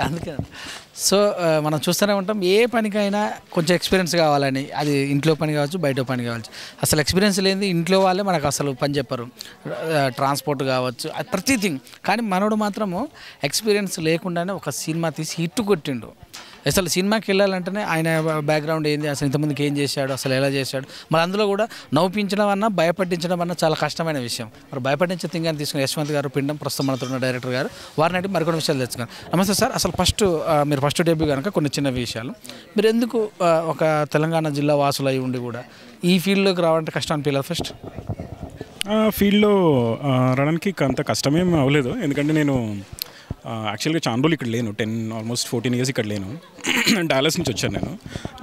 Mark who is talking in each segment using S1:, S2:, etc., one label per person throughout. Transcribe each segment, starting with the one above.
S1: అందుకే సో మనం చూస్తూనే ఉంటాం ఏ పనికైనా కొంచెం ఎక్స్పీరియన్స్ కావాలని, అది ఇంట్లో పని కావచ్చు బయట పని కావచ్చు. అసలు ఎక్స్పీరియన్స్ లేనిది ఇంట్లో వాళ్ళే మనకు అసలు పని చెప్పరు, ట్రాన్స్పోర్ట్ కావచ్చు అది ప్రతి థింగ్. కానీ మనోడు మాత్రము ఎక్స్పీరియన్స్ లేకుండానే ఒక సినిమా తీసి హిట్ కొట్టిండు. అసలు సినిమాకి వెళ్ళాలంటేనే ఆయన బ్యాక్గ్రౌండ్ ఏంది, అసలు ఇంతమందికి ఏం చేశాడు, అసలు ఎలా చేశాడు, మరి అందులో కూడా నవ్వించడం అన్నా భయపట్టించడం అన్నా చాలా కష్టమైన విషయం. మరి భయపట్టించే థింగ్ అని తీసుకుని యశ్వంత్ గారు పిండం ప్రస్తుతం మనతో ఉన్న డైరెక్టర్ గారు వారిని అంటే మరికొన్ని విషయాలు తెచ్చుకున్నారు. నమస్తే సార్. అసలు మీరు ఫస్ట్ డెబ్యూ కనుక కొన్ని చిన్న విషయాలు, మీరు ఎందుకు ఒక తెలంగాణ జిల్లా వాసులు అయి ఉండి కూడా ఈ ఫీల్డ్లోకి రావాలంటే కష్టం అనిపించలేదు? ఫస్ట్
S2: ఫీల్డ్లో రావడానికి అంత కష్టమేం అవ్వలేదు, ఎందుకంటే నేను యాక్చువల్గా చాలా రోజులు ఇక్కడ లేను, ఆల్మోస్ట్ 14 years ఇక్కడ లేను. డాలస్ నుంచి వచ్చాను.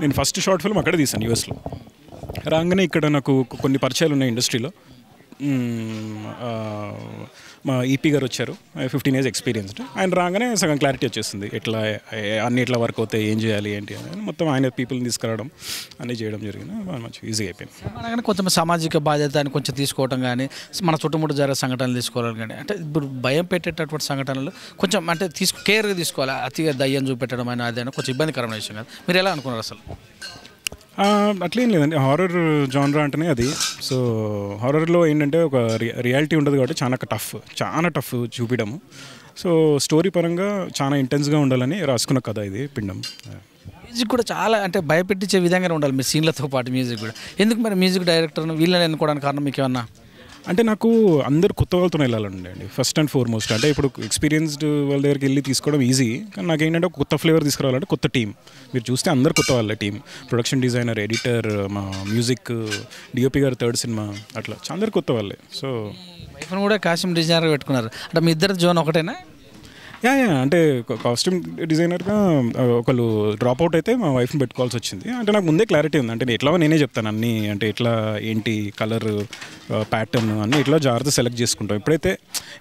S2: నేను ఫస్ట్ షార్ట్ ఫిల్మ్ అక్కడే తీశాను యూఎస్లో. రాగానే ఇక్కడ నాకు కొన్ని పరిచయాలు ఉన్నాయి ఇండస్ట్రీలో. మా ఈపీ గారు వచ్చారు, 15 years ఎక్స్పీరియన్స్డ్. ఆయన రాగానే సగం క్లారిటీ వచ్చేస్తుంది, ఎట్లా వర్క్ అవుతాయి, ఏం చేయాలి ఏంటి అని. మొత్తం ఆయన పీపుల్ని తీసుకురావడం అన్నీ చేయడం జరిగింది. మంచి ఈజీగా అయిపోయింది.
S1: కానీ కొంచెం సామాజిక బాధ్యత అని కొంచెం తీసుకోవడం కానీ, మన చుట్టుముట్టు జరిగే సంఘటనలు తీసుకోవాలి కానీ, అంటే ఇప్పుడు భయం పెట్టేటటువంటి సంఘటనలు కొంచెం అంటే కేర్గా తీసుకోవాలి. అతిగా దయ్యం చూపెట్టడం అని అదే కొంచెం ఇబ్బందికరమైన విషయం కాదు. మీరు ఎలా అనుకున్నారు అసలు?
S2: అట్లేం లేదండి, హారర్ జానరా అంటేనే అది. సో హారర్లో ఏంటంటే ఒక రియాలిటీ ఉండదు కాబట్టి చాలా టఫ్ చూపించడము. సో స్టోరీ పరంగా చాలా ఇంటెన్స్గా ఉండాలని రాసుకున్న కథ ఇది పిండం.
S1: మ్యూజిక్ కూడా చాలా అంటే భయపెట్టించే విధంగానే ఉండాలి మీ సీన్లతో పాటు మ్యూజిక్ కూడా. ఎందుకు మరి మ్యూజిక్ డైరెక్టర్ను వీళ్ళని ఎన్నుకోవడానికి కారణం మీకు ఏమన్నా?
S2: అంటే నాకు అందరు కొత్త వాళ్ళతో వెళ్ళాలండి అండి, ఫస్ట్ అండ్ ఫార్మోస్ట్. అంటే ఇప్పుడు ఎక్స్పీరియన్స్డ్ వాళ్ళ దగ్గరికి వెళ్ళి తీసుకోవడం ఈజీ, కానీ నాకేంటంటే ఒక కొత్త ఫ్లేవర్ తీసుకురావాలంటే కొత్త టీం. మీరు చూస్తే అందరు కొత్త వాళ్ళే టీం, ప్రొడక్షన్ డిజైనర్, ఎడిటర్, మా మ్యూజిక్, డిఓపి గారు థర్డ్ సినిమా, అట్లా అందరు కొత్త వాళ్ళే. సో
S1: వైఫ్ను కూడా కాస్ట్యూమ్ డిజైనర్ పెట్టుకున్నారు అంటే మీ ఇద్దరు జోన్ ఒకటేనా?
S2: అంటే కాస్ట్యూమ్ డిజైనర్గా ఒకళ్ళు డ్రాప్ అవుట్ అయితే మా వైఫ్ని పెట్టుకోవాల్సి వచ్చింది. అంటే నాకు ముందే క్లారిటీ ఉంది, అంటే ఎట్లా నేనే చెప్తాను అన్నీ, అంటే ఎట్లా ఏంటి కలర్ ప్యాటర్న్ అన్నీ ఎట్లా జాగ్రత్త సెలెక్ట్ చేసుకుంటాం. ఎప్పుడైతే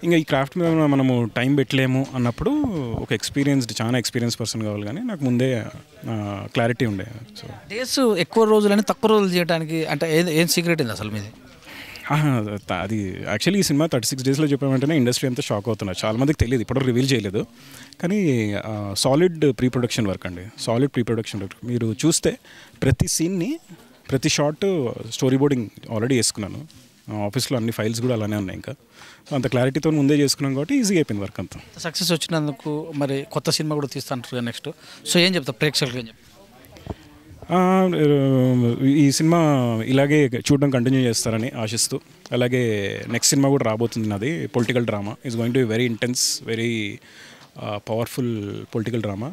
S2: ఇంకా ఈ క్రాఫ్ట్ మీద మనము టైం పెట్టలేము అన్నప్పుడు ఒక చాలా ఎక్స్పీరియన్స్ పర్సన్ కావాలి, కానీ నాకు ముందే క్లారిటీ ఉండే. సో
S1: డేస్ ఎక్కువ రోజులని తక్కువ రోజులు చేయడానికి అంటే ఏం సీక్రెట్ ఉంది అసలు మీది?
S2: అది యాక్చువల్లీ ఈ సినిమా 36 daysలో చెప్పామంటేనే ఇండస్ట్రీ అంతా షాక్ అవుతున్నారు. చాలామందికి తెలియదు, ఇప్పుడు రివీల్ చేయలేదు. కానీ సాలిడ్ ప్రీ ప్రొడక్షన్ వర్క్ అండి, సాలిడ్ ప్రీ ప్రొడక్షన్ వర్క్. మీరు చూస్తే ప్రతి సీన్ని, ప్రతి షాట్ స్టోరీ బోర్డింగ్ ఆల్రెడీ వేసుకున్నాను. ఆఫీస్లో అన్ని ఫైల్స్ కూడా అలానే ఉన్నాయి. ఇంకా అంత క్లారిటీతో ముందే చేసుకున్నాం కాబట్టి ఈజీగా అయిపోయింది వర్క్ అంతా.
S1: సక్సెస్ వచ్చినందుకు మరి కొత్త సినిమా కూడా తీస్తాను నెక్స్ట్. సో ఏం చెప్తా ప్రేక్షకులకు? ఏం చెప్తా?
S2: ఈ సినిమా ఇలాగే చూడడం కంటిన్యూ చేస్తారని ఆశిస్తూ, అలాగే నెక్స్ట్ సినిమా కూడా రాబోతుంది నాది. Political drama is going to be very intense, very powerful political drama.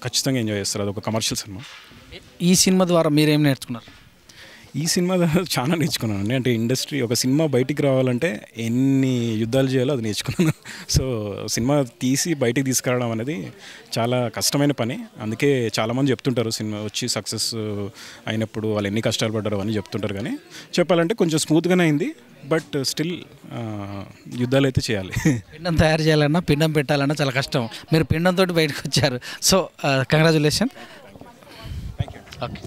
S2: ఖచ్చితంగా ఎంజాయ్ చేస్తారు. అది ఒక కమర్షియల్ సినిమా.
S1: ఈ సినిమా ద్వారా మీరేం నేర్చుకున్నారు?
S2: ఈ సినిమా చాలా నేర్చుకున్నాను. అంటే ఇండస్ట్రీ, ఒక సినిమా బయటికి రావాలంటే ఎన్ని యుద్ధాలు చేయాలో అది నేర్చుకున్నాను. సో సినిమా తీసి బయటికి తీసుకురావడం అనేది చాలా కష్టమైన పని. అందుకే చాలామంది చెప్తుంటారు సినిమా వచ్చి సక్సెస్ అయినప్పుడు వాళ్ళు ఎన్ని కష్టాలు పడ్డారో అని చెప్తుంటారు. కానీ చెప్పాలంటే కొంచెం స్మూత్గానే అయింది, బట్ స్టిల్ యుద్ధాలు అయితే చేయాలి.
S1: పిండం తయారు చేయాలన్నా, పిండం పెట్టాలన్నా చాలా కష్టం. మీరు పిండంతో బయటకు వచ్చారు. So congratulation.
S2: Thank you.
S1: Okay.